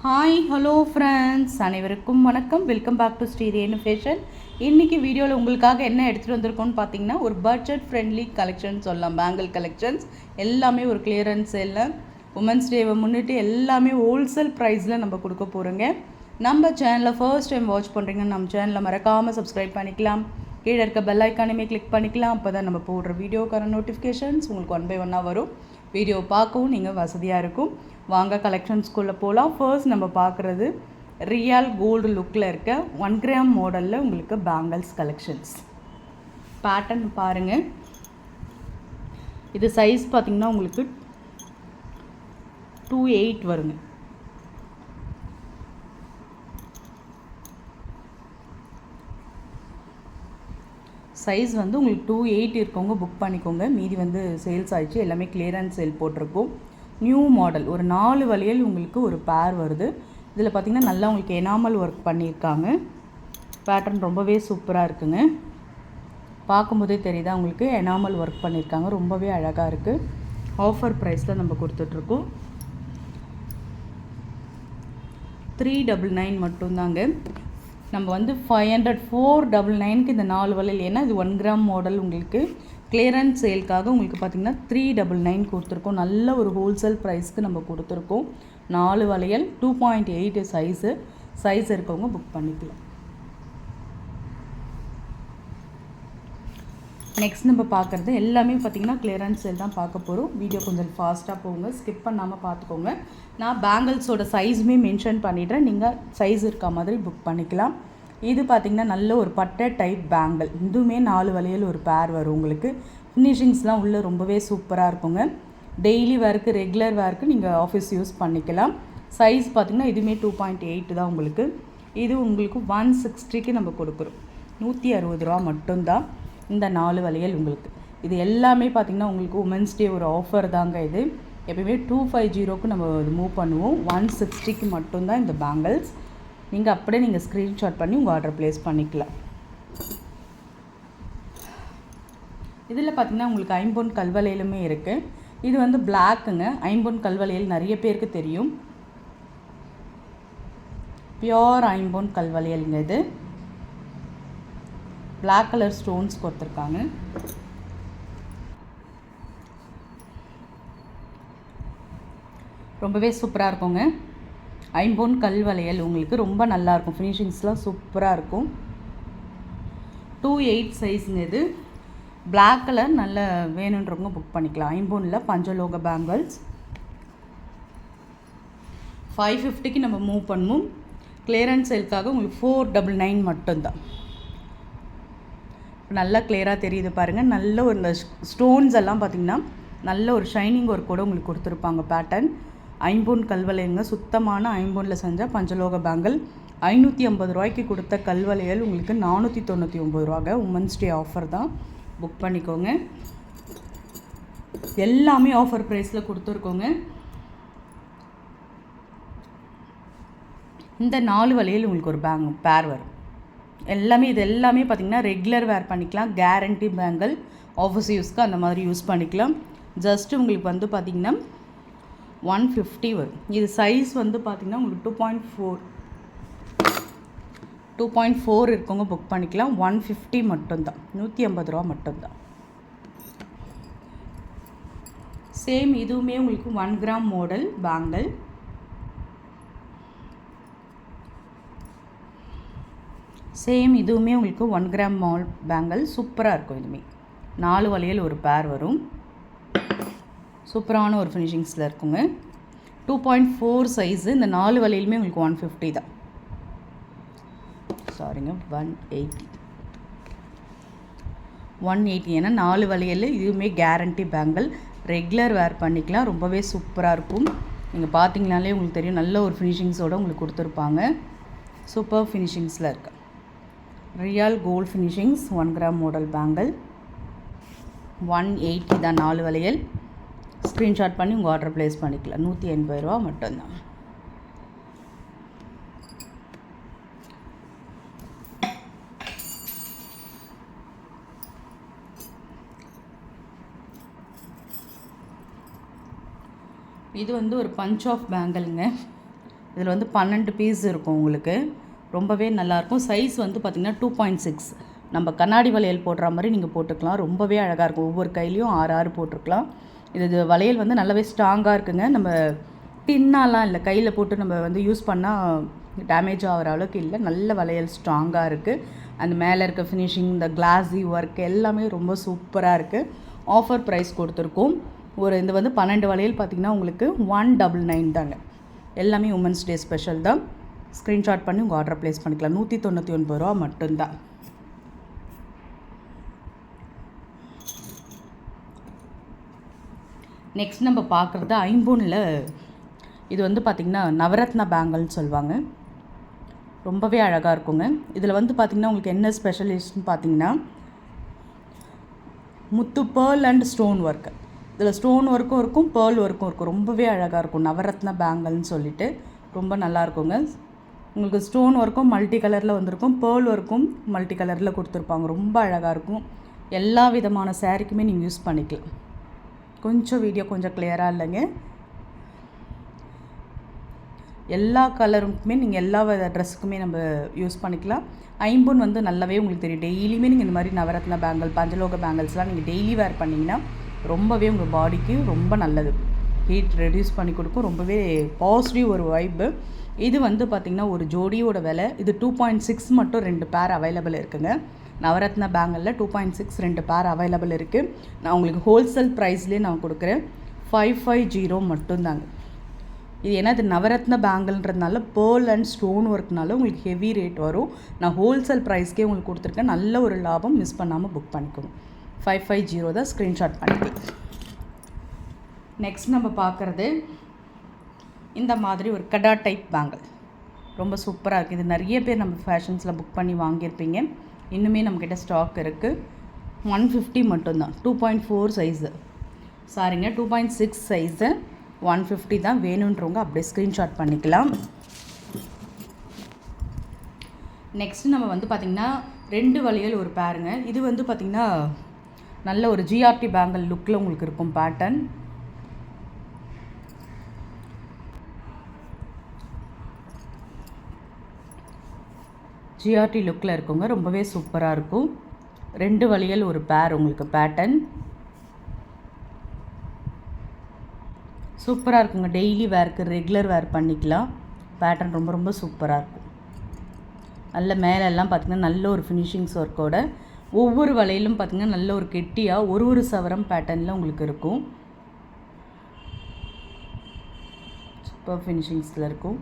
Hi hello friends, அனைவருக்கும் வணக்கம். Welcome back to Sri Renu fashion. இன்றைக்கி வீடியோவில் உங்களுக்காக என்ன எடுத்துகிட்டு வந்திருக்கோன்னு பார்த்தீங்கன்னா, ஒரு பட்ஜெட் ஃப்ரெண்ட்லி கலெக்ஷன் சொல்லலாம். பேங்கிள் கலெக்ஷன்ஸ் எல்லாமே ஒரு கிளியரன்ஸ் சேலில் உமன்ஸ் டேவை முன்னிட்டு எல்லாமே ஹோல்சேல் ப்ரைஸில் நம்ம கொடுக்க போகிறோங்க. நம்ம சேனலை ஃபர்ஸ்ட் டைம் வாட்ச் பண்ணுறீங்கன்னு நம்ம சேனலை மறக்காமல் சப்ஸ்கிரைப் பண்ணிக்கலாம். கீழே இருக்க பெல் ஐக்கானுமே கிளிக் பண்ணிக்கலாம். அப்போ தான் நம்ம போடுற வீடியோக்கான நோட்டிஃபிகேஷன்ஸ் உங்களுக்கு 1 by 1 வரும். வீடியோ பார்க்கவும் நீங்கள் வசதியாக இருக்கும். வாங்க கலெக்ஷன்ஸ்குள்ளே போகலாம். ஃபர்ஸ்ட் நம்ம பார்க்குறது ரியல் கோல்டு லுக்கில் இருக்க 1 கிராம் மாடலில் உங்களுக்கு பேங்கிள்ஸ் கலெக்ஷன்ஸ். பேட்டர்ன் பாருங்கள். இது சைஸ் பார்த்திங்கன்னா உங்களுக்கு 2/8 வருங்க. சைஸ் வந்து உங்களுக்கு 2/8 இருக்கவங்க புக் பண்ணிக்கோங்க. மீதி வந்து சேல்ஸ் ஆகிடுச்சு. எல்லாமே கிளியரன்ஸ் சேல் போட்டிருக்கோம். நியூ மாடல் ஒரு 4 வளையல் உங்களுக்கு ஒரு பேர் வருது. இதில் பார்த்திங்கன்னா நல்லா உங்களுக்கு எனாமல் ஒர்க் பண்ணியிருக்காங்க. பேட்டர்ன் ரொம்பவே சூப்பராக இருக்குங்க. பார்க்கும்போதே தெரியுதா உங்களுக்கு எனாமல் ஒர்க் பண்ணியிருக்காங்க. ரொம்பவே அழகாக இருக்குது. ஆஃபர் ப்ரைஸில் நம்ம கொடுத்துட்ருக்கோம். 399 மட்டும்தாங்க. நம்ம வந்து 500 499க்கு இந்த 4 வளையல். ஏன்னா இது 1 கிராம் மாடல் உங்களுக்கு கிளியரன்ஸ் சேல்க்காக உங்களுக்கு பார்த்திங்கன்னா 399 கொடுத்துருக்கோம். நல்ல ஒரு ஹோல்சேல் ப்ரைஸ்க்கு நம்ம கொடுத்துருக்கோம். 4 வளையல் 2.8 சைஸ் இருக்கவங்க புக் பண்ணிக்கலாம். நெக்ஸ்ட் நம்ம பார்க்குறது எல்லாமே பார்த்திங்கன்னா கிளியரன்ஸ் சேல் தான் பார்க்க போகிறோம். வீடியோ கொஞ்சம் ஃபாஸ்ட்டாக போங்க, ஸ்கிப் பண்ணாமல் பார்த்துக்கோங்க. நான் பேங்கிள்ஸோட சைஸுமே மென்ஷன் பண்ணிடுறேன். நீங்கள் சைஸ் இருக்க மாதிரி புக் பண்ணிக்கலாம். இது பார்த்திங்கன்னா நல்ல ஒரு பட்டை டைப் பேங்கிள். இதுவுமே 4 வளையல் ஒரு பேர் வரும் உங்களுக்கு. ஃபினிஷிங்ஸ்லாம் உள்ளே ரொம்பவே சூப்பராக இருக்குங்க. டெய்லி வேர்க்கு ரெகுலர் வேர்க்கு நீங்கள் ஆஃபீஸ் யூஸ் பண்ணிக்கலாம். சைஸ் பார்த்திங்கன்னா இதுவுமே 2.8 தான் உங்களுக்கு. இது உங்களுக்கு 160க்கு நம்ம கொடுக்குறோம். 160 ரூபா மட்டும்தான் இந்த 4 வளையல் உங்களுக்கு. இது எல்லாமே பார்த்திங்கன்னா உங்களுக்கு உமன்ஸ் டே ஒரு ஆஃபர் தாங்க. இது எப்பயுமே 250க்கு நம்ம மூவ் பண்ணுவோம். 160க்கு மட்டும்தான் இந்த பேங்கிள்ஸ். நீங்கள் அப்படியே ஸ்க்ரீன்ஷாட் பண்ணி உங்கள் ஆர்டர் ப்ளேஸ் பண்ணிக்கலாம். இதில் பார்த்திங்கன்னா உங்களுக்கு ஐம்பொன் கல்வளையலுமே இருக்குது. இது வந்து பிளாக்குங்க. ஐம்பொன் கல்வளையல் நிறைய பேருக்கு தெரியும். பியோர் ஐம்பொன் கல்வளையலுங்க. இது பிளாக் கலர் ஸ்டோன்ஸ் கொடுத்துருக்காங்க. ரொம்பவே சூப்பராக இருக்குங்க. ஐம்பொன் கல் வளையல் உங்களுக்கு ரொம்ப நல்லாயிருக்கும். ஃபினிஷிங்ஸ்லாம் சூப்பராக இருக்கும். 2/8 சைஸுங்க. இது பிளாக் கலர் நல்ல வேணுன்றவங்க புக் பண்ணிக்கலாம். ஐம்பொனில் பஞ்சலோக பேங்கிள்ஸ் 550க்கு நம்ம மூவ் பண்ணுவோம். கிளியரன்ஸ் சேல்க்காக உங்களுக்கு 499 மட்டும்தான். நல்லா கிளியராக தெரியுது பாருங்கள். நல்ல ஒரு இந்த ஸ்டோன்ஸ் எல்லாம் பார்த்திங்கன்னா நல்ல ஒரு ஷைனிங் ஒர்க் கூட உங்களுக்கு கொடுத்துருப்பாங்க. பேட்டர்ன் ஐம்பொன் கல்வளையங்க. சுத்தமான ஐம்பொனில் செஞ்ச பஞ்சலோக பேங்கிள். 550 ரூபாய்க்கு கொடுத்த கல்வளையல் உங்களுக்கு 499 ரூபாங்க. உமன்ஸ் டே ஆஃபர் தான். புக் பண்ணிக்கோங்க. எல்லாமே ஆஃபர் ப்ரைஸில் கொடுத்துருக்கோங்க. இந்த 4 வளையல் உங்களுக்கு ஒரு பேர் வரும். இது எல்லாமே பார்த்திங்கன்னா ரெகுலர் வேர் பண்ணிக்கலாம். Guarantee bangle. ஆஃபீஸ் யூஸ்க்கு அந்த மாதிரி யூஸ் பண்ணிக்கலாம். ஜஸ்ட்டு உங்களுக்கு வந்து பார்த்திங்கன்னா 150 வரும். இது சைஸ் வந்து பார்த்திங்கன்னா உங்களுக்கு 2.4 இருக்கவங்க புக் பண்ணிக்கலாம். 150 மட்டும்தான். 150 ரூபா மட்டும்தான். சேம் இதுவுமே உங்களுக்கு 1 கிராம் மாடல் பேங்கிள். இதுவுமே உங்களுக்கு 1 கிராம் பேங்கிள். சூப்பராக இருக்கும். இதுவுமே 4 வளையல் ஒரு பேர் வரும். சூப்பரான ஒரு ஃபினிஷிங்ஸில் இருக்குங்க. 2.4 சைஸு. இந்த 4 வளையலுமே உங்களுக்கு 150 தான். சாரிங்க 180. ஏன்னா 4 வளையல். இதுவுமே கேரண்டி பேங்கிள். ரெகுலர் வேர் பண்ணிக்கலாம். ரொம்பவே சூப்பராக இருக்கும். நீங்கள் பார்த்தீங்கனாலே உங்களுக்கு தெரியும். நல்ல ஒரு ஃபினிஷிங்ஸோடு உங்களுக்கு கொடுத்துருப்பாங்க. சூப்பர் ஃபினிஷிங்ஸில் இருக்கு. Real gold finishings 1 gram model bangle. 180 தான் 4 வளையல். ஸ்க்ரீன்ஷாட் பண்ணி உங்கள் ஆர்டர் ப்ளேஸ் பண்ணிக்கலாம். 180 ரூபா மட்டும்தான். இது வந்து ஒரு பஞ்ச் ஆஃப் பேங்கிள்ங்க. இதில் வந்து 12 பீஸ் இருக்கும் உங்களுக்கு. ரொம்பவே நல்லாயிருக்கும். சைஸ் வந்து பார்த்திங்கன்னா 2.6. நம்ம கண்ணாடி வளையல் போடுற மாதிரி நீங்கள் போட்டுக்கலாம். ரொம்பவே அழகாக இருக்கும். ஒவ்வொரு கையிலையும் 6 போட்டிருக்கலாம். இது வளையல் வந்து நல்லாவே ஸ்ட்ராங்காக இருக்குங்க. நம்ம தின்னாலாம் இல்லை, கையில் போட்டு நம்ம வந்து யூஸ் பண்ணால் டேமேஜ் ஆகிற அளவுக்கு இல்லை. நல்ல வளையல் ஸ்ட்ராங்காக இருக்குது. அந்த மேலே இருக்க ஃபினிஷிங், இந்த கிளாஸி ஒர்க் எல்லாமே ரொம்ப சூப்பராக இருக்குது. ஆஃபர் ப்ரைஸ் கொடுத்துருக்கோம். இந்த வந்து 12 வளையல் பார்த்திங்கன்னா உங்களுக்கு 199 தாங்க. எல்லாமே உமன்ஸ் டே ஸ்பெஷல் தான். ஸ்க்ரீன்ஷாட் பண்ணி உங்கள் ஆர்டர் ப்ளேஸ் பண்ணிக்கலாம். 199 ரூபா மட்டும்தான். நெக்ஸ்ட் நம்ம பார்க்குறது ஐம்பொனில். இது வந்து பார்த்திங்கன்னா நவரத்ன பேங்கிள்னு சொல்லுவாங்க. ரொம்பவே அழகாக இருக்குங்க. இதில் வந்து பார்த்திங்கன்னா உங்களுக்கு என்ன ஸ்பெஷலிஸ்ட்னு பார்த்தீங்கன்னா முத்து பேர்ல் அண்ட் ஸ்டோன் ஒர்க்கு. இதில் ஸ்டோன் ஒர்க்கும் இருக்கும், பேர்ல் ஒர்க்கும் இருக்கும். ரொம்பவே அழகாக இருக்கும். நவரத்ன பேங்கிள்னு சொல்லிட்டு ரொம்ப நல்லா இருக்குங்க. உங்களுக்கு ஸ்டோன் ஒர்க்கும் மல்டி கலரில் வந்திருக்கும், பேர்ல் ஒர்க்கும் மல்டி கலரில் கொடுத்துருப்பாங்க. ரொம்ப அழகாக இருக்கும். எல்லா விதமான சாரீக்குமே நீங்கள் யூஸ் பண்ணிக்கலாம். கொஞ்சம் வீடியோ கொஞ்சம் கிளியராக இல்லைங்க. எல்லா கலருக்குமே நீங்கள் எல்லா ட்ரெஸ்ஸுக்குமே நம்ம யூஸ் பண்ணிக்கலாம். ஐம்பொன் வந்து நல்லாவே உங்களுக்கு தெரியும். டெய்லியுமே நீங்கள் இந்த மாதிரி நவரத்ன பேங்கிள், பஞ்சலோக பேங்கிள்ஸ்லாம் நீங்கள் டெய்லி வேர் பண்ணிங்கன்னா ரொம்பவே உங்கள் பாடிக்கு ரொம்ப நல்லது. ஹீட் ரெடியூஸ் பண்ணி கொடுக்கும். ரொம்பவே பாசிட்டிவ் ஒரு வைப்பு. இது வந்து பார்த்திங்கன்னா ஒரு ஜோடியோட விலை இது 2.6 மட்டும் 2 பேர் அவைலபிள் இருக்குங்க. நவரத்ன பேங்கிளில் 2.6 2 பேர் அவைலபிள் இருக்குது. நான் உங்களுக்கு ஹோல்சேல் ப்ரைஸ்லேயே நான் கொடுக்குறேன். 550 மட்டும்தாங்க. இது ஏன்னா இது நவரத்ன பேங்கிள்ன்றதுனால பேர்ல் அண்ட் ஸ்டோன் ஒர்க்னால உங்களுக்கு ஹெவி ரேட் வரும். நான் ஹோல்சேல் ப்ரைஸ்க்கே உங்களுக்கு கொடுத்துருக்கேன். நல்ல ஒரு லாபம். மிஸ் பண்ணாமல் புக் பண்ணிக்கோங்க. 550 தான். ஸ்க்ரீன்ஷாட் பண்ணிக்கலாம். நெக்ஸ்ட் நம்ம பார்க்குறது இந்த மாதிரி ஒரு கடா டைப் பேங்கிள். ரொம்ப சூப்பராக இருக்குது. இது நிறைய பேர் நம்ம ஃபேஷன்ஸில் புக் பண்ணி வாங்கியிருப்பீங்க. இன்னுமே நம்மக்கிட்ட ஸ்டாக் இருக்குது. 150 மட்டும்தான். 2.4 சைஸு, சாரிங்க 2.6 சைஸு, 150 தான். வேணுன்றவங்க அப்படியே ஸ்க்ரீன்ஷாட் பண்ணிக்கலாம். நெக்ஸ்ட் நம்ம வந்து பார்த்திங்கன்னா 2 வளையல் ஒரு பேருங்க. இது வந்து பார்த்திங்கன்னா நல்ல ஒரு ஜிஆர்டி பேங்கிள் லுக்கில் உங்களுக்கு இருக்கும் பேட்டர்ன். ஜிஆர்டி லுக்கில் இருக்குங்க. ரொம்பவே சூப்பராக இருக்கும். 2 வளையல் ஒரு பேர் உங்களுக்கு பேட்டர்ன். சூப்பராக இருக்குங்க. டெய்லி வேர்க்கு, ரெகுலர் வேர் பண்ணிக்கலாம். பேட்டர்ன் ரொம்ப ரொம்ப சூப்பராக இருக்கும். நல்ல மேலெல்லாம் பார்த்திங்கன்னா நல்ல ஒரு ஃபினிஷிங்ஸ் ஒர்க்கோட ஒவ்வொரு வளையலும் பார்த்திங்கன்னா நல்ல ஒரு கெட்டியாக ஒரு சவரம் பேட்டர்னில் உங்களுக்கு இருக்கும். சூப்பர் ஃபினிஷிங்ஸில் இருக்கும்.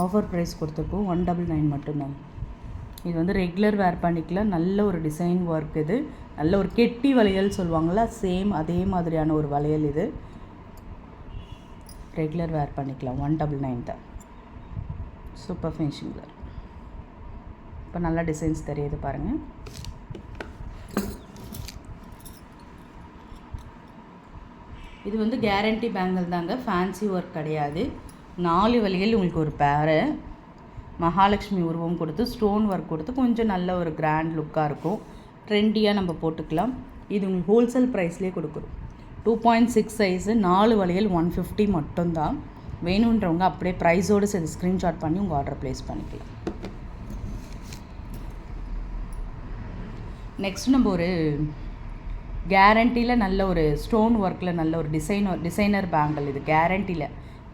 ஆஃபர் ப்ரைஸ் கொடுத்துருக்கோம். 199 மட்டும்தாங்க. இது வந்து ரெகுலர் வேர் பண்ணிக்கலாம். நல்ல ஒரு டிசைன் ஒர்க். இது நல்ல ஒரு கெட்டி வளையல் சொல்லுவாங்களா, சேம் அதே மாதிரியான ஒரு வளையல். இது ரெகுலர் வேர் பண்ணிக்கலாம். 199 தான். சூப்பர் ஃபினிஷிங்கில் இப்போ நல்லா டிசைன்ஸ் தெரியுது பாருங்கள். இது வந்து கேரண்டி பேங்கிள் தாங்க, ஃபேன்சி ஒர்க் கிடையாது. 4 வளையல் உங்களுக்கு ஒரு பேரு. மகாலட்சுமி உருவம் கொடுத்து ஸ்டோன் ஒர்க் கொடுத்து கொஞ்சம் நல்ல ஒரு கிராண்ட் லுக்காக இருக்கும். ட்ரெண்டியாக நம்ம போட்டுக்கலாம். இது உங்களுக்கு ஹோல்சேல் ப்ரைஸ்லேயே கொடுக்குறோம். 2.6 சைஸு, 4 வளையல் 150 மட்டும்தான். வேணுன்றவங்க அப்படியே ப்ரைஸோடு சேர்த்து ஸ்க்ரீன்ஷாட் பண்ணி உங்கள் ஆர்டர் ப்ளேஸ் பண்ணிக்கலாம். நெக்ஸ்ட் நம்ம ஒரு கேரண்டியில் நல்ல ஒரு ஸ்டோன் ஒர்க்கில் நல்ல ஒரு டிசைனர் பேங்கிள். இது கேரண்டியில்.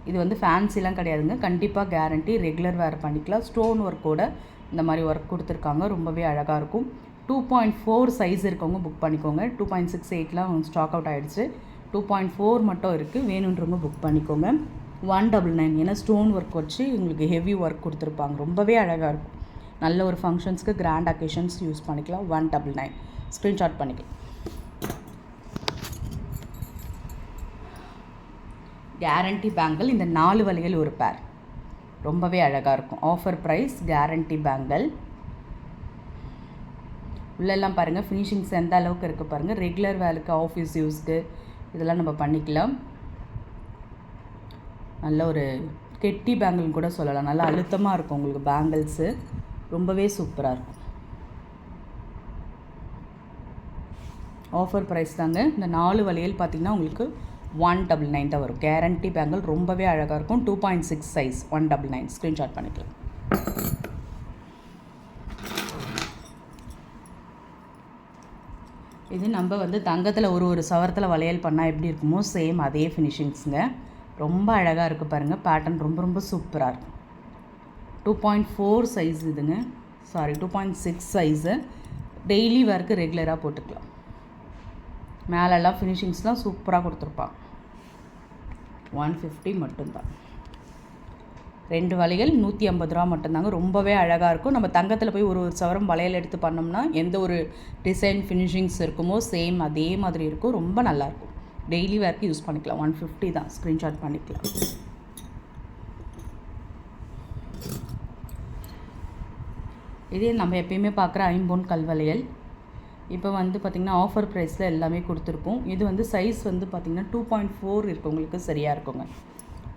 இது வந்து ஃபேன்சிலாம் கிடையாதுங்க. கண்டிப்பாக கேரண்டி. ரெகுலர் வேர் பண்ணிக்கலாம். ஸ்டோன் ஒர்க்கோட இந்த மாதிரி ஒர்க் கொடுத்துருக்காங்க. ரொம்பவே அழகாக இருக்கும். 2.4 சைஸ் இருக்கவங்க புக் பண்ணிக்கோங்க. 2.68லாம் ஸ்டாக் அவுட் ஆகிடுச்சு. 2.4 மட்டும் இருக்குது. வேணுன்றவங்க புக் பண்ணிக்கோங்க. 199. ஏன்னா ஸ்டோன் ஒர்க் வச்சு உங்களுக்கு ஹெவி ஒர்க் கொடுத்துருப்பாங்க. ரொம்பவே அழகாக இருக்கும். நல்ல ஒரு ஃபங்க்ஷன்ஸ்க்கு, கிராண்ட் அக்கேஷன்ஸ் யூஸ் பண்ணிக்கலாம். 199. ஸ்க்ரீன்ஷாட் பண்ணிக்கலாம். Guarantee bangle. இந்த 4 வளையல் ஒரு பேர். ரொம்பவே அழகாக இருக்கும். Offer price. Guarantee bangle. உள்ளெல்லாம் பாருங்கள் ஃபினிஷிங்ஸ் எந்த அளவுக்கு இருக்குது பாருங்கள். ரெகுலர் வேலுக்கு, ஆஃபீஸ் யூஸ்க்கு இதெல்லாம் நம்ம பண்ணிக்கலாம். நல்ல ஒரு கெட்டி பேங்கிள்னு கூட சொல்லலாம். நல்லா அழுத்தமாக இருக்கும் உங்களுக்கு பேங்கிள்ஸு. ரொம்பவே சூப்பராக இருக்கும். ஆஃபர் ப்ரைஸ் தாங்க. இந்த 4 வளையல் பார்த்திங்கன்னா உங்களுக்கு 199 தான் வரும். கேரண்டி பேங்கிள் ரொம்பவே அழகாக இருக்கும். 2.6 சைஸ் 199 ஸ்க்ரீன்ஷாட் பண்ணிக்கலாம். இது நம்ம வந்து தங்கத்தில் ஒரு சவரத்தில் வளையல் பண்ணால் எப்படி இருக்குமோ சேம் அதே ஃபினிஷிங்ஸுங்க. ரொம்ப அழகாக இருக்குது பாருங்கள். பேட்டர்ன் ரொம்ப ரொம்ப சூப்பராக இருக்கும். 2.4 சைஸ் இதுங்க. 2.6 சைஸு. டெய்லி வேர்க்கு ரெகுலராக போட்டுக்கலாம். மேலெல்லாம் ஃபினிஷிங்ஸ்லாம் சூப்பராக கொடுத்துருப்பான். 150 மட்டும்தான். 2 வளையல் 150 ரூபா மட்டும்தாங்க. ரொம்பவே அழகாக இருக்கும். நம்ம தங்கத்தில் போய் ஒரு சவரம் வளையல் எடுத்து பண்ணோம்னா எந்த ஒரு டிசைன் ஃபினிஷிங்ஸ் இருக்குமோ சேம் அதே மாதிரி இருக்கும். ரொம்ப நல்லாயிருக்கும். டெய்லி வேர்க்கு யூஸ் பண்ணிக்கலாம். 150 தான். ஸ்க்ரீன்ஷாட் பண்ணிக்கலாம். இதே நம்ம எப்பயுமே பார்க்குற ஐம்பொன் கல்வளையல் இப்போ வந்து பார்த்திங்கன்னா ஆஃபர் ப்ரைஸில் எல்லாமே கொடுத்துருப்போம். இது வந்து சைஸ் வந்து பார்த்திங்கன்னா 2.4 இருக்கவங்களுக்கு சரியாக இருக்குங்க.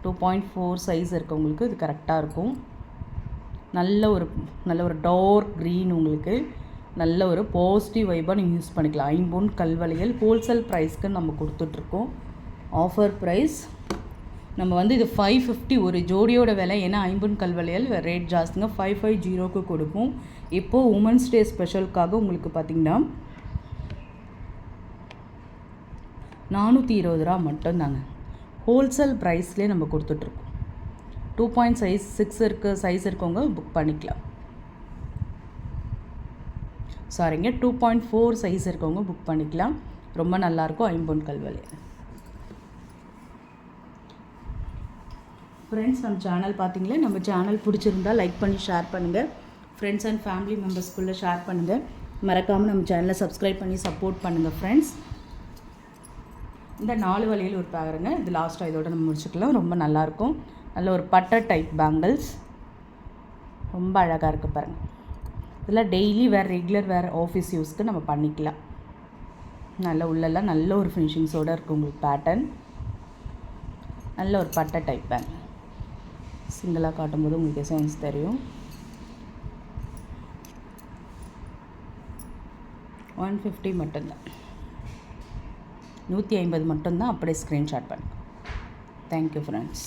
2.4 சைஸ் இருக்கவங்களுக்கு இது கரெக்டாக இருக்கும். நல்ல ஒரு டார்க் க்ரீன், உங்களுக்கு நல்ல ஒரு பாசிட்டிவ் வைப்பாக நீங்கள் யூஸ் பண்ணிக்கலாம். ஐம்பொன் கல்வளையல் ஹோல்சேல் ப்ரைஸ்க்கு நம்ம கொடுத்துட்ருக்கோம். ஆஃபர் ப்ரைஸ் நம்ம வந்து இது 550 ஒரு ஜோடியோட விலை. ஏன்னா ஐம்பொன் கல்வளையல் ரேட் ஜாஸ்திங்க. 550க்கு கொடுப்போம். இப்போது உமன்ஸ் டே ஸ்பெஷலுக்காக உங்களுக்கு பார்த்திங்கன்னா 420 ரூபா மட்டும்தாங்க. ஹோல்சேல் ப்ரைஸ்லேயே நம்ம கொடுத்துட்ருக்கோம். 2.6 சைஸ் இருக்கவங்க புக் பண்ணிக்கலாம். 2.4 சைஸ் இருக்கவங்க புக் பண்ணிக்கலாம். ரொம்ப நல்லாயிருக்கும் ஐம்பொன் கல்வளையல். ஃப்ரெண்ட்ஸ், நம்ம சேனல் பார்த்தீங்களே, நம்ம சேனல் பிடிச்சிருந்தா லைக் பண்ணி ஷேர் பண்ணுங்கள். ஃப்ரெண்ட்ஸ் அண்ட் ஃபேமிலி மெம்பர்ஸ்குள்ளே ஷேர் பண்ணுங்கள். மறக்காமல் நம்ம சேனலை சப்ஸ்கிரைப் பண்ணி சப்போர்ட் பண்ணுங்கள் ஃப்ரெண்ட்ஸ். இந்த 4 வளையல் ஒரு பாருங்க. இது லாஸ்ட்டாக இதோட நம்ம முடிச்சுக்கலாம். ரொம்ப நல்லாயிருக்கும். நல்ல ஒரு பட்டர் டைப் பேங்கிள்ஸ் ரொம்ப அழகாக இருக்குது பாருங்கள். இதில் டெய்லி ரெகுலர் ஆஃபீஸ் யூஸ்க்கு நம்ம பண்ணிக்கலாம். உள்ளெல்லாம் நல்ல ஒரு ஃபினிஷிங்ஸோடு இருக்குது. உங்களுக்கு பேட்டர்ன் நல்ல ஒரு பட்டர் டைப் பேங்கிள். சிங்கிளாக காட்டும்போது உங்களுக்கு டிசைன்ஸ் தெரியும். 150 மட்டும்தான். 150 மட்டும்தான். அப்படியே ஸ்க்ரீன்ஷாட் பண்ணுங்கள். Thank you friends.